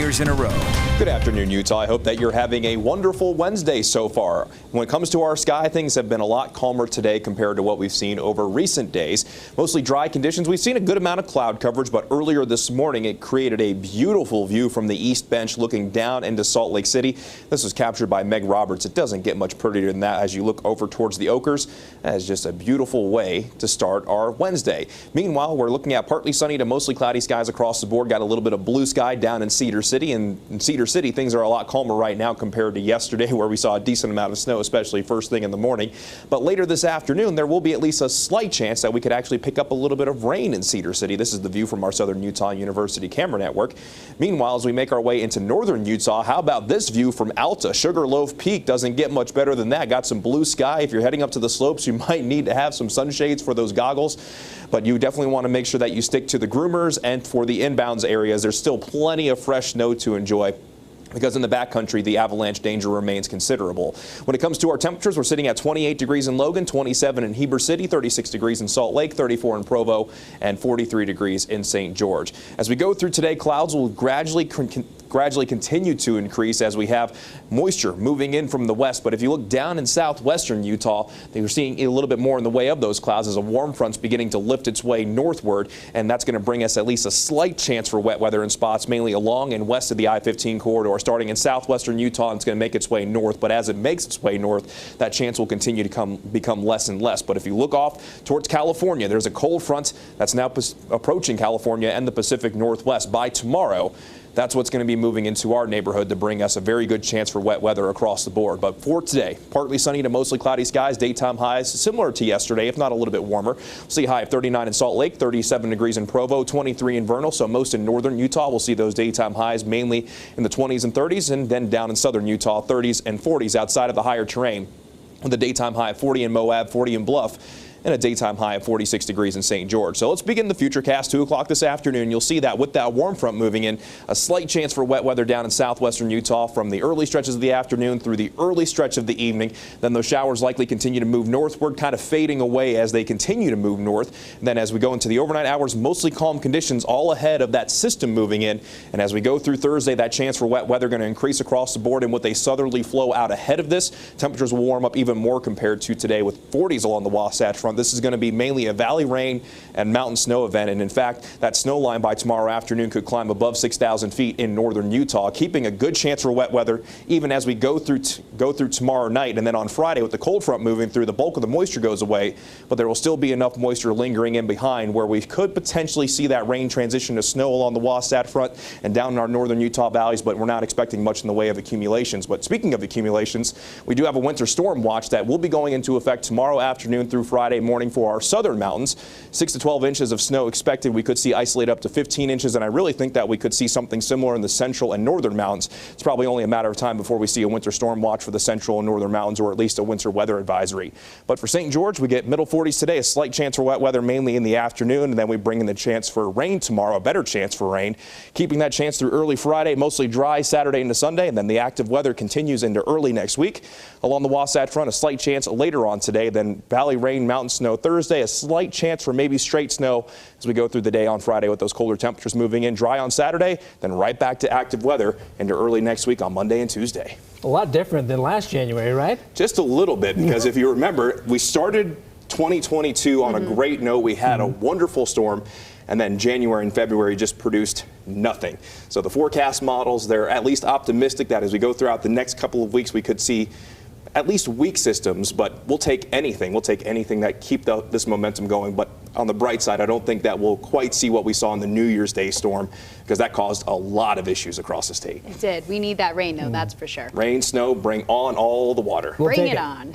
years in a row. Good afternoon, Utah. I hope that you're having a wonderful Wednesday so far. When it comes to our sky, things have been a lot calmer today compared to what we've seen over recent days. Mostly dry conditions. We've seen a good amount of cloud coverage, but earlier this morning it created a beautiful view from the East Bench looking down into Salt Lake City. This was captured by Meg Roberts. It doesn't get much prettier than that as you look over towards the Oakers. That is just a beautiful way to start our Wednesday. Meanwhile, we're looking at partly sunny to mostly cloudy skies across the board. Got a little bit of blue sky down in Cedar City. And in Cedar City, things are a lot calmer right now compared to yesterday, where we saw a decent amount of snow, especially first thing in the morning. But later this afternoon, there will be at least a slight chance that we could actually pick up a little bit of rain in Cedar City. This is the view from our Southern Utah University camera network. Meanwhile, as we make our way into northern Utah, how about this view from Alta? Sugarloaf Peak doesn't get much better than that. Got some blue sky. If you're heading up to the slopes, you might need to have some sunshades for those goggles. But you definitely want to make sure that you stick to the groomers, and for the inbounds areas, there's still plenty of fresh snow to enjoy, because in the backcountry, the avalanche danger remains considerable. When it comes to our temperatures, we're sitting at 28 degrees in Logan, 27 in Heber City, 36 degrees in Salt Lake, 34 in Provo, and 43 degrees in St. George. As we go through today, clouds will gradually continue to increase as we have moisture moving in from the west. But if you look down in southwestern Utah, you're seeing a little bit more in the way of those clouds as a warm front's beginning to lift its way northward, and that's going to bring us at least a slight chance for wet weather in spots mainly along and west of the I-15 corridor. Starting in southwestern Utah, it's going to make its way north, but as it makes its way north, that chance will continue to become less and less. But if you look off towards California, there's a cold front that's now approaching California and the Pacific Northwest. By tomorrow, that's what's going to be moving into our neighborhood to bring us a very good chance for wet weather across the board. But for today, partly sunny to mostly cloudy skies, daytime highs similar to yesterday, if not a little bit warmer. We'll see a high of 39 in Salt Lake, 37 degrees in Provo, 23 in Vernal. So most in northern Utah, we'll see those daytime highs mainly in the 20s and 30s, and then down in southern Utah, 30s and 40s outside of the higher terrain, with a daytime high of 40 in Moab, 40 in Bluff, and a daytime high of 46 degrees in St. George. So let's begin the futurecast. 2 o'clock this afternoon. You'll see that with that warm front moving in, a slight chance for wet weather down in southwestern Utah from the early stretches of the afternoon through the early stretch of the evening. Then those showers likely continue to move northward, kind of fading away as they continue to move north. And then as we go into the overnight hours, mostly calm conditions all ahead of that system moving in. And as we go through Thursday, that chance for wet weather going to increase across the board. And with a southerly flow out ahead of this, temperatures will warm up even more compared to today with 40s along the Wasatch Front. This is going to be mainly a valley rain and mountain snow event. And in fact, that snow line by tomorrow afternoon could climb above 6,000 feet in northern Utah, keeping a good chance for wet weather even as we go through tomorrow night. And then on Friday, with the cold front moving through, the bulk of the moisture goes away, but there will still be enough moisture lingering in behind where we could potentially see that rain transition to snow along the Wasatch Front and down in our northern Utah valleys, but we're not expecting much in the way of accumulations. But speaking of accumulations, we do have a winter storm watch that will be going into effect tomorrow afternoon through Friday morning for our southern mountains. 6 to 12 inches of snow expected. We could see isolated up to 15 inches, and I really think that we could see something similar in the central and northern mountains. It's probably only a matter of time before we see a winter storm watch for the central and northern mountains, or at least a winter weather advisory. But for St. George, we get middle 40s today, a slight chance for wet weather mainly in the afternoon, and then we bring in the chance for rain tomorrow, a better chance for rain, keeping that chance through early Friday, mostly dry Saturday into Sunday, and then the active weather continues into early next week. Along the Wasatch Front, a slight chance later on today, then valley rain, mountain snow Thursday, a slight chance for maybe straight snow as we go through the day on Friday with those colder temperatures moving in. Dry on Saturday, then right back to active weather into early next week on Monday and Tuesday. A lot different than last January, right? Just a little bit, because if you remember, we started 2022 on a great note. We had a wonderful storm, and then January and February just produced nothing. So the forecast models, they're at least optimistic that as we go throughout the next couple of weeks, we could see at least weak systems, but we'll take anything. We'll take anything that keep this momentum going. But on the bright side, I don't think that we'll quite see what we saw in the New Year's Day storm, because that caused a lot of issues across the state. It did. We need that rain, though, that's for sure. Rain, snow, bring on all the water. Bring it on.